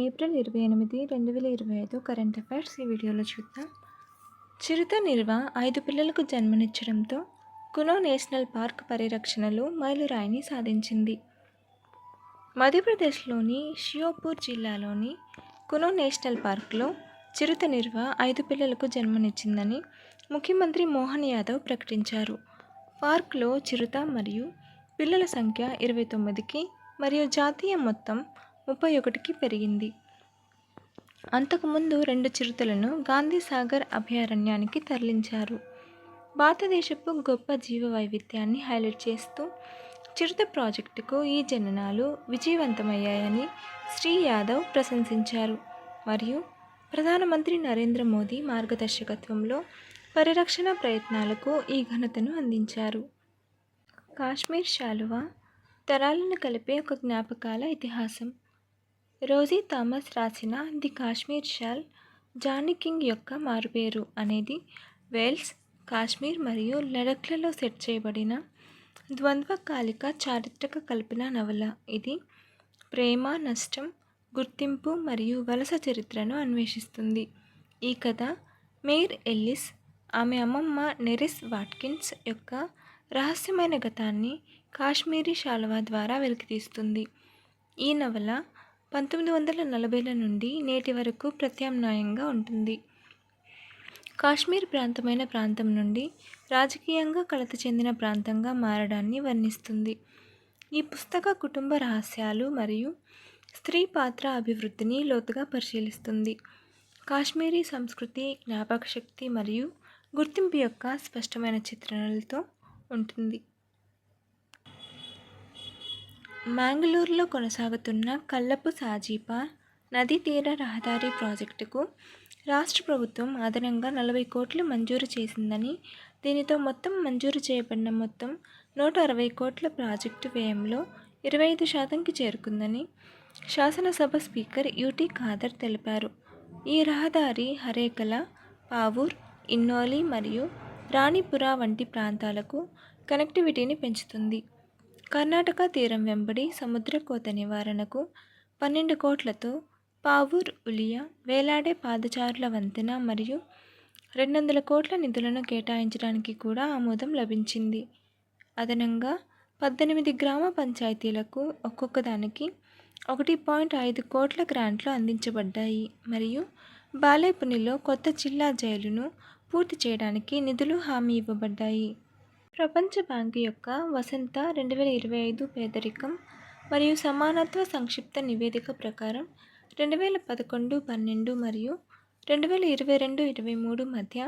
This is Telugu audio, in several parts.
ఏప్రిల్ 28, 2025 కరెంట్ అఫైర్స్ ఈ వీడియోలో చూద్దాం. చిరుత నిల్వ 5 పిల్లలకు జన్మనిచ్చడంతో కునో నేషనల్ పార్క్ పరిరక్షణలో మైలురాయిని సాధించింది. మధ్యప్రదేశ్లోని షియోపూర్ జిల్లాలోని కునో నేషనల్ పార్క్లో చిరుత నిల్వ 5 పిల్లలకు జన్మనిచ్చిందని ముఖ్యమంత్రి మోహన్ యాదవ్ ప్రకటించారు. పార్క్లో చిరుత మరియు పిల్లల సంఖ్య 29కి మరియు జాతీయ మొత్తం 31కి పెరిగింది. అంతకుముందు 2 చిరుతలను గాంధీ సాగర్ అభయారణ్యానికి తరలించారు. భారతదేశపు గొప్ప జీవ వైవిధ్యాన్ని హైలైట్ చేస్తూ చిరుత ప్రాజెక్టుకు ఈ జననాలు విజయవంతమయ్యాయని శ్రీ యాదవ్ ప్రశంసించారు. మరియు ప్రధానమంత్రి నరేంద్ర మోదీ మార్గదర్శకత్వంలో పరిరక్షణ ప్రయత్నాలకు ఈ ఘనతను అందించారు. కాశ్మీర్ శాలువా తరాలను కలిపే ఒక జ్ఞాపకాల ఇతిహాసం. రోజీ థామస్ రాసిన the Kashmir shawl Johnny King యొక్క మారుపేరు అనేది వేల్స్, కాశ్మీర్ మరియు లడఖ్లలో సెట్ చేయబడిన ద్వంద్వకాలిక చారిత్రక కల్పన నవల. ఇది ప్రేమ, నష్టం, గుర్తింపు మరియు వలస చరిత్రను అన్వేషిస్తుంది. ఈ కథ మేర్ ఎల్లిస్, ఆమె అమ్మమ్మ నెరిస్ వాట్కిన్స్ యొక్క రహస్యమైన గతాన్ని కాశ్మీరీ శాలువా ద్వారా వెలికితీస్తుంది. ఈ నవల 1940ల నుండి నేటి వరకు ప్రత్యామ్నాయంగా ఉంటుంది. కాశ్మీర్ ప్రాంతం నుండి రాజకీయంగా కలత చెందిన ప్రాంతంగా మారడాన్ని వర్ణిస్తుంది. ఈ పుస్తక కుటుంబ రహస్యాలు మరియు స్త్రీ పాత్ర అభివృద్ధిని లోతుగా పరిశీలిస్తుంది. కాశ్మీరీ సంస్కృతి, జ్ఞాపకశక్తి మరియు గుర్తింపు యొక్క స్పష్టమైన చిత్రణలతో ఉంటుంది. మ్యాంగళూరులో కొనసాగుతున్న కల్లపు సాజీపా నదీ తీర రహదారి ప్రాజెక్టుకు రాష్ట్ర ప్రభుత్వం అదనంగా 40 కోట్లు మంజూరు చేసిందని, దీనితో మొత్తం మంజూరు చేయబడిన మొత్తం 160 కోట్ల ప్రాజెక్టు వ్యయంలో 25%కి చేరుకుందని శాసనసభ స్పీకర్ యూటీ ఖాదర్ తెలిపారు. ఈ రహదారి హరేకల, పావూర్, ఇన్నోలి మరియు రాణిపుర వంటి ప్రాంతాలకు కనెక్టివిటీని పెంచుతుంది. కర్ణాటక తీరం వెంబడి సముద్ర కోత నివారణకు 12 కోట్లతో పావూర్ ఉలియా వేలాడే పాదచారుల వంతెన మరియు 200 కోట్ల నిధులను కేటాయించడానికి కూడా ఆమోదం లభించింది. అదనంగా 18 గ్రామ పంచాయతీలకు ఒక్కొక్కదానికి 1.5 కోట్ల గ్రాంట్లు అందించబడ్డాయి మరియు బాలేపునిలో కొత్త జిల్లా జైలును పూర్తి చేయడానికి నిధులు హామీ ఇవ్వబడ్డాయి. ప్రపంచ బ్యాంకు యొక్క వసంత 2025 పేదరికం మరియు సమానత్వ సంక్షిప్త నివేదిక ప్రకారం 2011-12 మరియు 2022-23 మధ్య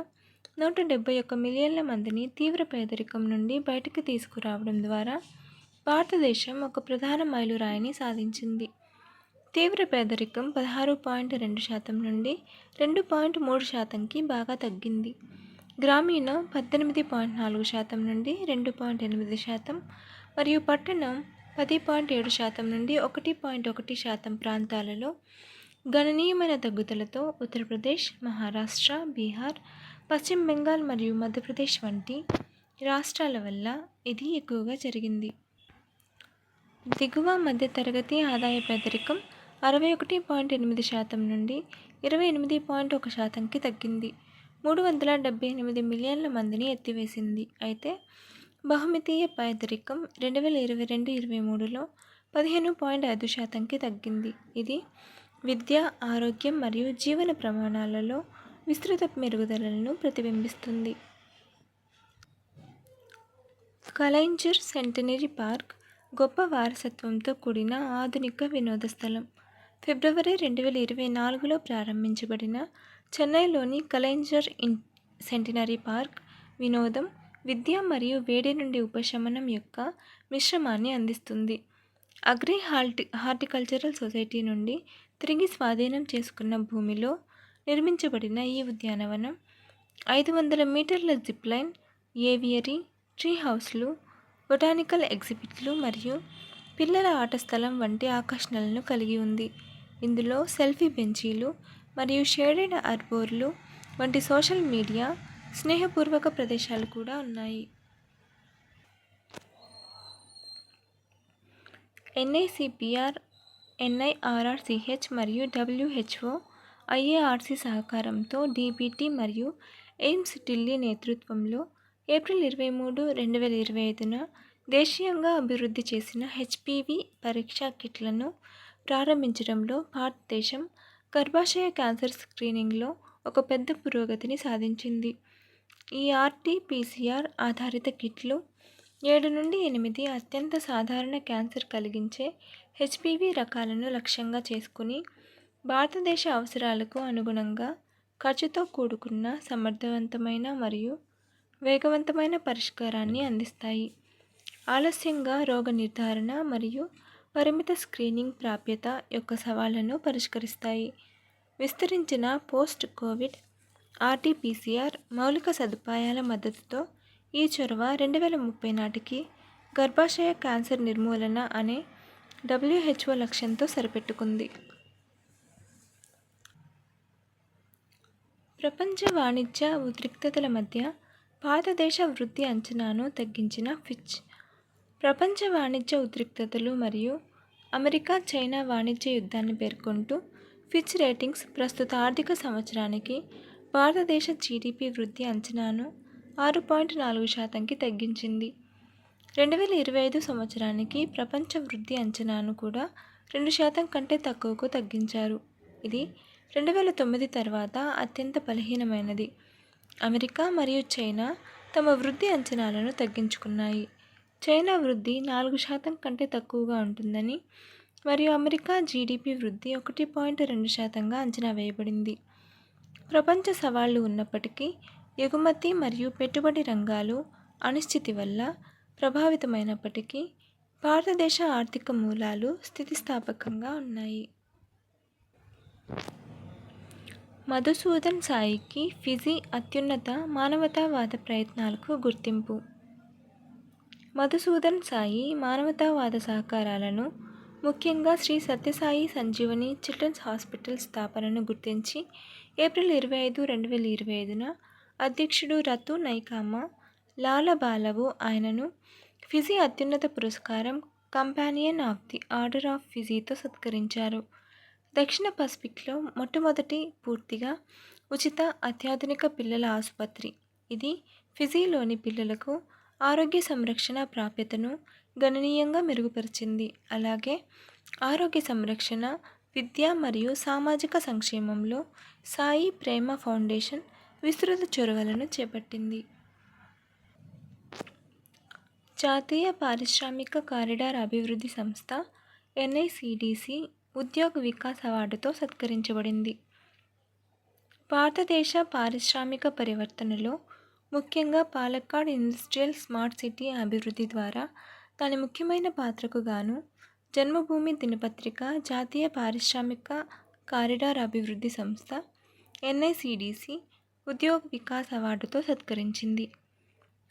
171 మిలియన్ల మందిని తీవ్ర పేదరికం నుండి బయటకు తీసుకురావడం ద్వారా భారతదేశం ఒక ప్రధాన మైలురాయిని సాధించింది. తీవ్ర పేదరికం 16.2% నుండి 2.3%కి బాగా తగ్గింది. గ్రామీణ 18.4% నుండి 2.8% మరియు పట్టణం 10.7% నుండి 1.1% ప్రాంతాలలో గణనీయమైన తగ్గుదలతో ఉత్తరప్రదేశ్, మహారాష్ట్ర, బీహార్, పశ్చిమ బెంగాల్ మరియు మధ్యప్రదేశ్ వంటి రాష్ట్రాల వల్ల ఇది ఎక్కువగా జరిగింది. దిగువ మధ్య తరగతి ఆదాయ పేదరికం 61.8% నుండి 28.1%కి తగ్గింది. 378 మిలియన్ల మందిని ఎత్తివేసింది. అయితే బహుమితీయ పేదరికం 2022-23లో 15.5%కి తగ్గింది. ఇది విద్య, ఆరోగ్యం మరియు జీవన ప్రమాణాలలో విస్తృత మెరుగుదలలను ప్రతిబింబిస్తుంది. కలైంజర్ సెంటనరీ పార్క్ గొప్ప వారసత్వంతో కూడిన ఆధునిక వినోద స్థలం. ఫిబ్రవరి 2024లో ప్రారంభించబడిన చెన్నైలోని కలైంజర్ సెంటనరీ పార్క్ వినోదం, విద్య మరియు వేడి నుండి ఉపశమనం యొక్క మిశ్రమాన్ని అందిస్తుంది. అగ్రి హార్టికల్చరల్ సొసైటీ నుండి తిరిగి స్వాధీనం చేసుకున్న భూమిలో నిర్మించబడిన ఈ ఉద్యానవనం 500 మీటర్ల జిప్ లైన్, ఏవియరీ, ట్రీ హౌస్లు, బొటానికల్ ఎగ్జిబిట్లు మరియు పిల్లల ఆట స్థలం వంటి ఆకర్షణలను కలిగి ఉంది. ఇందులో సెల్ఫీ బెంచీలు మరియు షేడెడ్ ఆర్బోర్లు వంటి సోషల్ మీడియా స్నేహపూర్వక ప్రదేశాలు కూడా ఉన్నాయి. NICPR ఎన్ఐఆర్ఆర్సిహెచ్ మరియు డబ్ల్యూహెచ్ఓ, ఐఏఆర్సి సహకారంతో డీబీటీ మరియు ఎయిమ్స్ ఢిల్లీ నేతృత్వంలో ఏప్రిల్ 23, 2025న దేశీయంగా అభివృద్ధి చేసిన హెచ్పివి పరీక్షా కిట్లను ప్రారంభించడంలో భారతదేశం గర్భాశయ క్యాన్సర్ స్క్రీనింగ్లో ఒక పెద్ద పురోగతిని సాధించింది. ఈ ఆర్టీపీసీఆర్ ఆధారిత కిట్లు 7 నుండి 8 అత్యంత సాధారణ క్యాన్సర్ కలిగించే హెచ్పివి రకాలను లక్ష్యంగా చేసుకుని భారతదేశ అవసరాలకు అనుగుణంగా ఖర్చుతో కూడుకున్న సమర్థవంతమైన మరియు వేగవంతమైన పరిష్కారాన్ని అందిస్తాయి. ఆలస్యంగా రోగ నిర్ధారణ మరియు పరిమిత స్క్రీనింగ్ ప్రాప్యత యొక్క సవాళ్లను పరిష్కరిస్తాయి. విస్తరించిన పోస్ట్ కోవిడ్ ఆర్టీపీసీఆర్ మౌలిక సదుపాయాల మద్దతుతో ఈ చొరవ 2030 నాటికి గర్భాశయ క్యాన్సర్ నిర్మూలన అనే డబ్ల్యూహెచ్ఓ లక్ష్యంతో సరిపెట్టుకుంది. ప్రపంచ వాణిజ్య ఉద్రిక్తతల మధ్య భారతదేశ వృద్ధి అంచనాను తగ్గించిన ఫిచ్. ప్రపంచ వాణిజ్య ఉద్రిక్తతలు మరియు అమెరికా చైనా వాణిజ్య యుద్ధాన్ని పేర్కొంటూ ఫిచ్ రేటింగ్స్ ప్రస్తుత ఆర్థిక సంవత్సరానికి భారతదేశ జీడీపీ వృద్ధి అంచనాను 6.4%కి తగ్గించింది. 2025 సంవత్సరానికి ప్రపంచ వృద్ధి అంచనాను కూడా 2% కంటే తక్కువకు తగ్గించారు. ఇది 2009 తర్వాత అత్యంత బలహీనమైనది. అమెరికా మరియు చైనా తమ వృద్ధి అంచనాలను తగ్గించుకున్నాయి. చైనా వృద్ధి 4% కంటే తక్కువగా ఉంటుందని మరియు అమెరికా జీడీపీ వృద్ధి 1.2%గా అంచనా వేయబడింది. ప్రపంచ సవాళ్లు ఉన్నప్పటికీ ఎగుమతి మరియు పెట్టుబడి రంగాలు అనిశ్చితి వల్ల ప్రభావితమైనప్పటికీ భారతదేశ ఆర్థిక మూలాలు స్థితిస్థాపకంగా ఉన్నాయి. మధుసూదన్ సాయికి ఫిజీ అత్యున్నత మానవతావాద ప్రయత్నాలకు గుర్తింపు. మధుసూదన్ సాయి మానవతావాద సహకారాలను, ముఖ్యంగా శ్రీ సత్యసాయి సంజీవని చిల్డ్రన్స్ హాస్పిటల్ స్థాపనను గుర్తించి ఏప్రిల్ 25, 2025న అధ్యక్షుడు రతు నైకామా లాలబాలవు ఆయనను ఫిజీ అత్యున్నత పురస్కారం companion of the order of ఫిజీతో సత్కరించారు. దక్షిణ పసిఫిక్లో మొట్టమొదటి పూర్తిగా ఉచిత అత్యాధునిక పిల్లల ఆసుపత్రి. ఇది ఫిజీలోని పిల్లలకు ఆరోగ్య సంరక్షణ ప్రాప్యతను గణనీయంగా మెరుగుపరిచింది. అలాగే ఆరోగ్య సంరక్షణ, విద్య మరియు సామాజిక సంక్షేమంలో సాయి ప్రేమ ఫౌండేషన్ విస్తృత చొరవలను చేపట్టింది. జాతీయ పారిశ్రామిక కారిడార్ అభివృద్ధి సంస్థ ఎన్ఐసిడిసి ఉద్యోగ్ వికాస్ అవార్డుతో సత్కరించబడింది. భారతదేశ పారిశ్రామిక పరివర్తనలో, ముఖ్యంగా పాలక్కాడ్ ఇండస్ట్రియల్ స్మార్ట్ సిటీ అభివృద్ధి ద్వారా దాని ముఖ్యమైన పాత్రకు గాను జన్మభూమి దినపత్రిక జాతీయ పారిశ్రామిక కారిడార్ అభివృద్ధి సంస్థ ఎన్ఐసిడిసి ఉద్యోగ్ వికాస్ అవార్డుతో సత్కరించింది.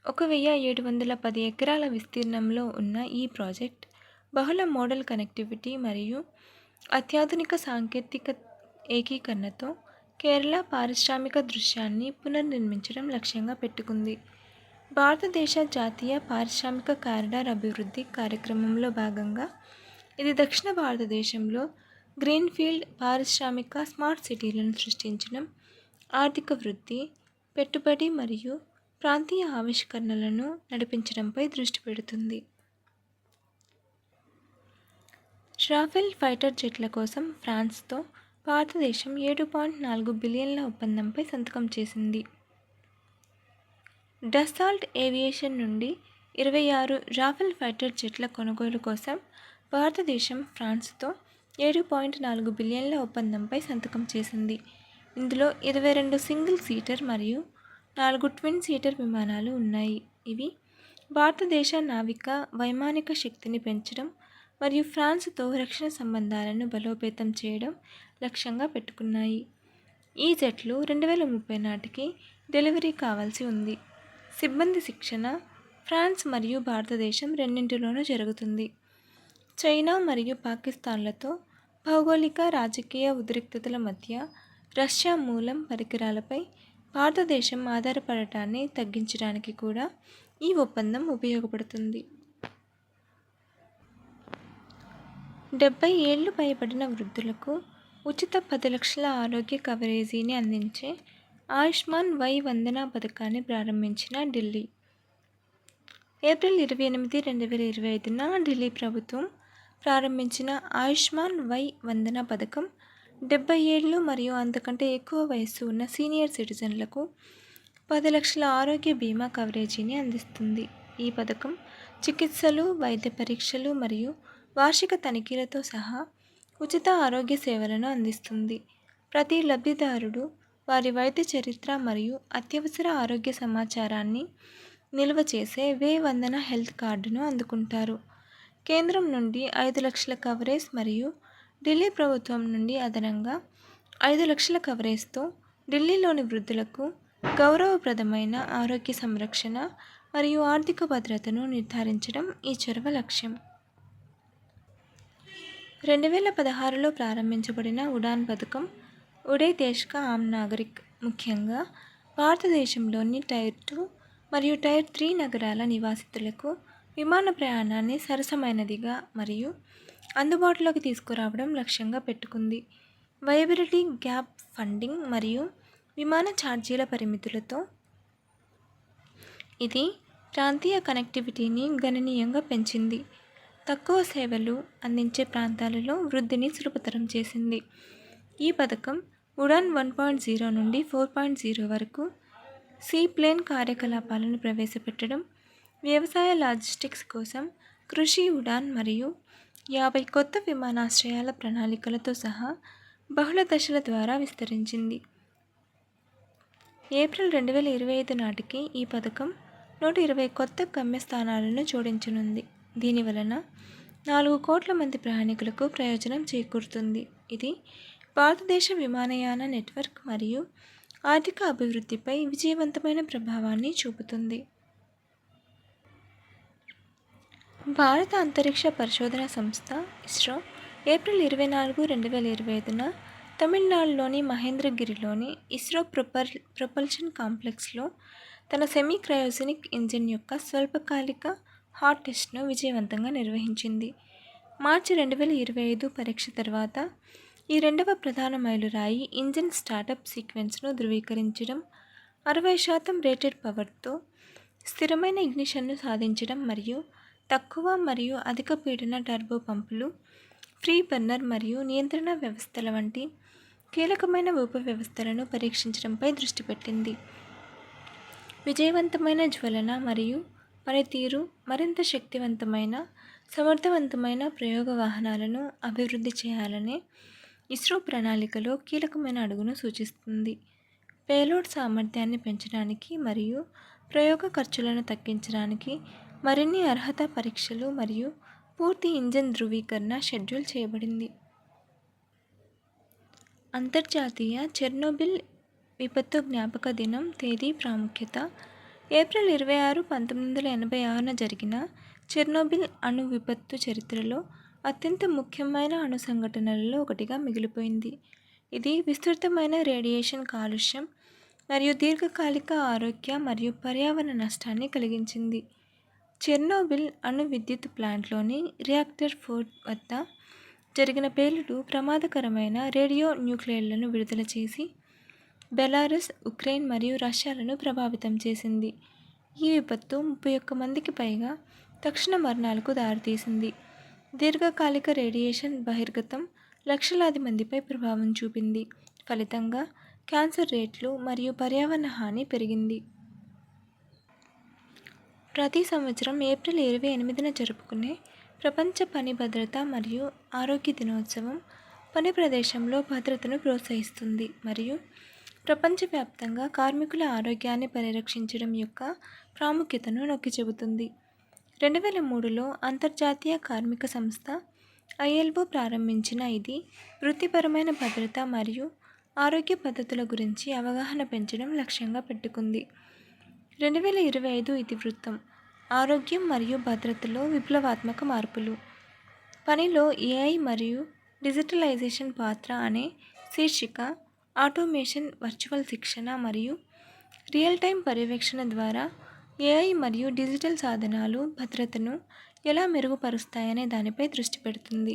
1710 ఎకరాల విస్తీర్ణంలో ఉన్న ఈ ప్రాజెక్ట్ బహుళ మోడల్ కనెక్టివిటీ మరియు అత్యాధునిక సాంకేతిక ఏకీకరణతో కేరళ పారిశ్రామిక దృశ్యాన్ని పునర్నిర్మించడం లక్ష్యంగా పెట్టుకుంది. భారతదేశ జాతీయ పారిశ్రామిక కారిడార్ అభివృద్ధి కార్యక్రమంలో భాగంగా ఇది దక్షిణ భారతదేశంలో గ్రీన్ఫీల్డ్ పారిశ్రామిక స్మార్ట్ సిటీలను సృష్టించడం, ఆర్థిక వృద్ధి, పెట్టుబడి మరియు ప్రాంతీయ ఆవిష్కరణలను నడిపించడంపై దృష్టి పెడుతుంది. రాఫెల్ ఫైటర్ జెట్ల కోసం ఫ్రాన్స్తో భారతదేశం 7.4 బిలియన్ల ఒప్పందంపై సంతకం చేసింది. డసాల్ట్ ఏవియేషన్ నుండి 26 రాఫెల్ ఫైటర్ జెట్ల కొనుగోలు కోసం భారతదేశం ఫ్రాన్స్తో 7.4 బిలియన్ల ఒప్పందంపై సంతకం చేసింది. ఇందులో 22 సింగిల్ సీటర్ మరియు 4 ట్విన్ సీటర్ విమానాలు ఉన్నాయి. ఇవి భారతదేశ నావిక వైమానిక శక్తిని పెంచడం మరియు ఫ్రాన్స్తో రక్షణ సంబంధాలను బలోపేతం చేయడం లక్ష్యంగా పెట్టుకున్నాయి. ఈ జెట్లు 2030 నాటికి డెలివరీ కావాల్సి ఉంది. సిబ్బంది శిక్షణ ఫ్రాన్స్ మరియు భారతదేశం రెండింటిలోనూ జరుగుతుంది. చైనా మరియు పాకిస్తాన్లతో భౌగోళిక, రాజకీయ ఉద్రిక్తతల మధ్య రష్యా మూలం పరికరాలపై భారతదేశం ఆధారపడటాన్ని తగ్గించడానికి కూడా ఈ ఒప్పందం ఉపయోగపడుతుంది. 70 ఏళ్లు పైబడిన వృద్ధులకు ఉచిత 10 లక్షల ఆరోగ్య కవరేజీని అందించే ఆయుష్మాన్ వై వందన పథకాన్ని ప్రారంభించిన ఢిల్లీ. ఏప్రిల్ 28, 2025న ఢిల్లీ ప్రభుత్వం ప్రారంభించిన ఆయుష్మాన్ వై వందన పథకం 70 ఏళ్లు మరియు అంతకంటే ఎక్కువ వయస్సు ఉన్న సీనియర్ సిటిజన్లకు 10 లక్షల ఆరోగ్య బీమా కవరేజీని అందిస్తుంది. ఈ పథకం చికిత్సలు, వైద్య పరీక్షలు మరియు వార్షిక తనిఖీలతో సహా ఉచిత ఆరోగ్య సేవలను అందిస్తుంది. ప్రతి లబ్ధిదారుడు వారి వైద్య చరిత్ర మరియు అత్యవసర ఆరోగ్య సమాచారాన్ని నిల్వ చేసే వే వందన హెల్త్ కార్డును అందుకుంటారు. కేంద్రం నుండి 5 లక్షల కవరేజ్ మరియు ఢిల్లీ ప్రభుత్వం నుండి అదనంగా 5 లక్షల కవరేజ్తో ఢిల్లీలోని వృద్ధులకు గౌరవప్రదమైన ఆరోగ్య సంరక్షణ మరియు ఆర్థిక భద్రతను నిర్ధారించడం ఈ చొరవ లక్ష్యం. 2016లో ప్రారంభించబడిన ఉడాన్ పథకం ఉడే దేశ్ కా ఆమ్ నాగరిక్ ముఖ్యంగా భారతదేశంలోని టైర్ 2 మరియు టైర్ 3 నగరాల నివాసితులకు విమాన ప్రయాణాన్ని సరసమైనదిగా మరియు అందుబాటులోకి తీసుకురావడం లక్ష్యంగా పెట్టుకుంది. వయబిలిటీ గ్యాప్ ఫండింగ్ మరియు విమాన ఛార్జీల పరిమితులతో ఇది ప్రాంతీయ కనెక్టివిటీని గణనీయంగా పెంచింది. తక్కువ సేవలు అందించే ప్రాంతాలలో వృద్ధిని సులభతరం చేసింది. ఈ పథకం ఉడాన్ 1.0 నుండి 4.0 వరకు సీప్లేన్ కార్యకలాపాలను ప్రవేశపెట్టడం, వ్యవసాయ లాజిస్టిక్స్ కోసం కృషి ఉడాన్ మరియు 50 కొత్త విమానాశ్రయాల ప్రణాళికలతో సహా బహుళ దశల ద్వారా విస్తరించింది. ఏప్రిల్ 2025 నాటికి ఈ పథకం 120 కొత్త గమ్యస్థానాలను జోడించనుంది. దీనివలన 4 కోట్ల మంది ప్రయాణికులకు ప్రయోజనం చేకూరుతుంది. ఇది భారతదేశ విమానయాన నెట్వర్క్ మరియు ఆర్థిక అభివృద్ధిపై విజయవంతమైన ప్రభావాన్ని చూపుతుంది. భారత అంతరిక్ష పరిశోధన సంస్థ ఇస్రో ఏప్రిల్ 24, 2025న తమిళనాడులోని మహేంద్రగిరిలోని ఇస్రో ప్రొపల్షన్ కాంప్లెక్స్లో తన సెమీ క్రయోజెనిక్ ఇంజిన్ యొక్క స్వల్పకాలిక హాట్ టెస్ట్ను విజయవంతంగా నిర్వహించింది. మార్చి 2025 పరీక్ష తర్వాత ఈ రెండవ ప్రధాన మైలురాయి ఇంజిన్ స్టార్టప్ సీక్వెన్స్ను ధృవీకరించడం, 60% రేటెడ్ పవర్తో స్థిరమైన ఇగ్నిషన్ను సాధించడం మరియు తక్కువ మరియు అధిక పీడన టర్బో పంపులు, ఫ్రీ బర్నర్ మరియు నియంత్రణ వ్యవస్థల వంటి కీలకమైన ఉపవ్యవస్థలను పరీక్షించడంపై దృష్టి పెట్టింది. విజయవంతమైన జ్వలన మరియు పనితీరు, మరింత శక్తివంతమైన, సమర్థవంతమైన ప్రయోగ వాహనాలను అభివృద్ధి చేయాలనే ఇస్రో ప్రణాళికలో కీలకమైన అడుగును సూచిస్తుంది. పేలోడ్ సామర్థ్యాన్ని పెంచడానికి మరియు ప్రయోగ ఖర్చులను తగ్గించడానికి మరిన్ని అర్హత పరీక్షలు మరియు పూర్తి ఇంజిన్ ధృవీకరణ షెడ్యూల్ చేయబడింది. అంతర్జాతీయ చెర్నోబిల్ విపత్తు జ్ఞాపక దినం తేదీ ప్రాముఖ్యత ఏప్రిల్ 26, 1986న జరిగిన చెర్నోబిల్ అణు విపత్తు చరిత్రలో అత్యంత ముఖ్యమైన అణు సంఘటనలలో ఒకటిగా మిగిలిపోయింది. ఇది విస్తృతమైన రేడియేషన్ కాలుష్యం మరియు దీర్ఘకాలిక ఆరోగ్య మరియు పర్యావరణ నష్టాన్ని కలిగించింది. చెర్నోబిల్ అణు విద్యుత్ ప్లాంట్లోని రియాక్టర్ 4 వద్ద జరిగిన పేలుడు ప్రమాదకరమైన రేడియో న్యూక్లైడ్లను విడుదల చేసి బెలారస్, ఉక్రెయిన్ మరియు రష్యాలను ప్రభావితం చేసింది. ఈ విపత్తు 31 మందికి పైగా తక్షణ మరణాలకు దారితీసింది. దీర్ఘకాలిక రేడియేషన్ బహిర్గతం లక్షలాది మందిపై ప్రభావం చూపింది. ఫలితంగా క్యాన్సర్ రేట్లు మరియు పర్యావరణ హాని పెరిగింది. ప్రతి సంవత్సరం ఏప్రిల్ 28న జరుపుకునే ప్రపంచ పని భద్రత మరియు ఆరోగ్య దినోత్సవం పని ప్రదేశంలో భద్రతను ప్రోత్సహిస్తుంది మరియు ప్రపంచవ్యాప్తంగా కార్మికుల ఆరోగ్యాన్ని పరిరక్షించడం యొక్క ప్రాముఖ్యతను నొక్కి చెబుతుంది. 2003లో అంతర్జాతీయ కార్మిక సంస్థ ILO ప్రారంభించిన ఇది వృత్తిపరమైన భద్రత మరియు ఆరోగ్య పద్ధతుల గురించి అవగాహన పెంచడం లక్ష్యంగా పెట్టుకుంది. 2025 ఇతివృత్తం ఆరోగ్యం మరియు భద్రతలో విప్లవాత్మక మార్పులు. పనిలో AI మరియు డిజిటలైజేషన్ పాత్ర అనే శీర్షిక ఆటోమేషన్, వర్చువల్ శిక్షణ మరియు రియల్ టైం పర్యవేక్షణ ద్వారా AI మరియు డిజిటల్ సాధనాలు భద్రతను ఎలా మెరుగుపరుస్తాయనే దానిపై దృష్టి పెడుతుంది.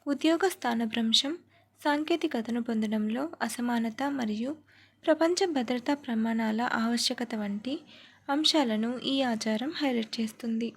ఉద్యోగ స్థానభ్రంశం, సాంకేతికతను పొందడంలో అసమానత మరియు ప్రపంచ భద్రతా ప్రమాణాల ఆవశ్యకత వంటి అంశాలను ఈ ఆచారం హైలైట్ చేస్తుంది.